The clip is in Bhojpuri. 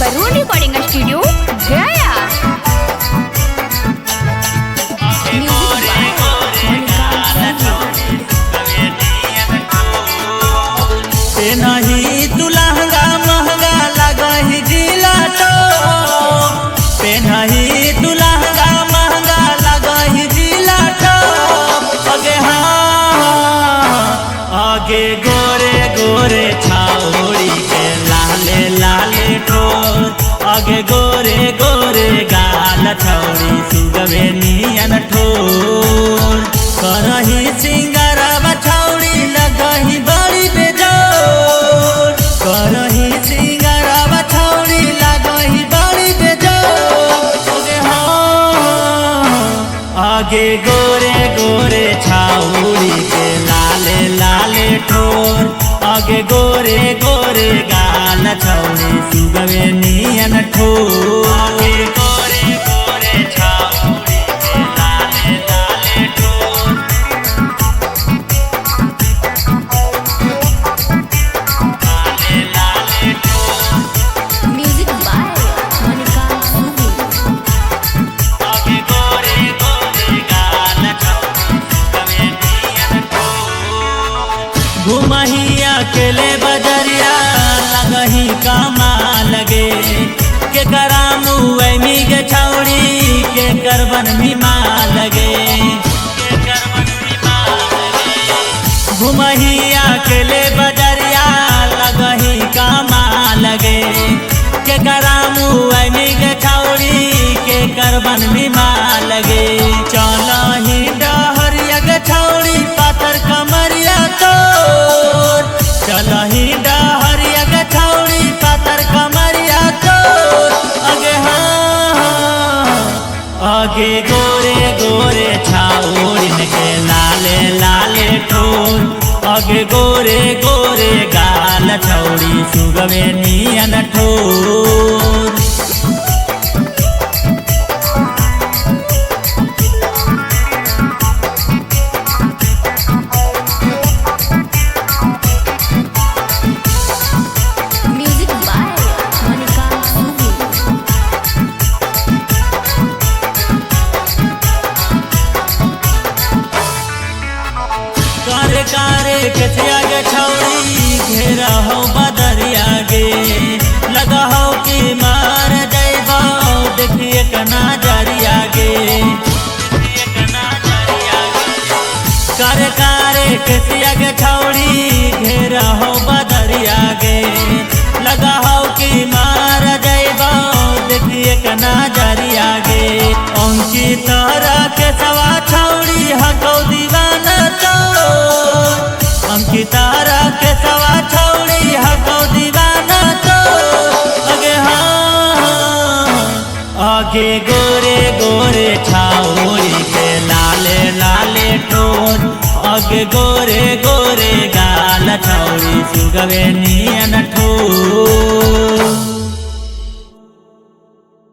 बरून रिकॉर्डिंग स्टूडियो गया। नहीं तू लहंगा महंगा लगही जिला तो नहीं तू लहंगा महंगा लगही जिला तो आगे हाँ आगे गोरे गोरे छाउड़ी के लाले लाले ठोर आगे गोरे गोरे गाल छौड़ी सुगवे नियन ठोर करही सिंगारा छौड़ी लगही बड़ी बेजोर करही सिंगारा छौड़ी लगही बड़ी बेजोर आगे गोरे गोरे छाउड़ी के लाले लाले ठोर आगे गोरे गोरे गाल छौड़ी सुगवे नियन ठोर आगे गोरे गोरे छाउड़ी के लाले लाले ठोर लाले लाले ठोर म्यूजिक बाय मोनिका सुनी। आगे गोरे गोरे गाल छौड़ी सुगवे नियन ठोर घुमहिया अकेले बजरिया लगही कामा लगे के करामू ऐमी के छौड़ी के करबन भी लगे के करबन भी लगे घुमहिया अकेले बजरिया लगही कामा लगे के करामू ऐमी के छौड़ी के करबन भी लगे चलही डहरिया के छौड़ी पातर कमरिया तोर चलही डहरिया के छौड़ी पातर कमरिया तोर आगे हाँ आगे गोरे गोरे छाउड़िन के लाले लाले ठोर आगे गोरे गोरे गाल छौड़ी सुगवे नियन ठोर म्यूजिक बाय मोनिका सुनी। कारे कारे कथिया गे छौड़ी घेरा हो बदरिया गे लगा हो कि मार जैबा देखिए कना जरिया गे कारे कारे कथिया गे छौड़ी घेरा हो बदरिया गे लगा हो कि मार जैबा देखिए कना जरिया गे अंकित के सवा छौड़ी हकौ दीवाना अंकितारा के सवा छौड़ी हकौ दीवाना तो आगे हाँ आगे गोरे गोरे छाउड़ी के लाले लाले ठोर आगे गोरे गोरे गाल छौड़ी सुगवे नियन ठोर।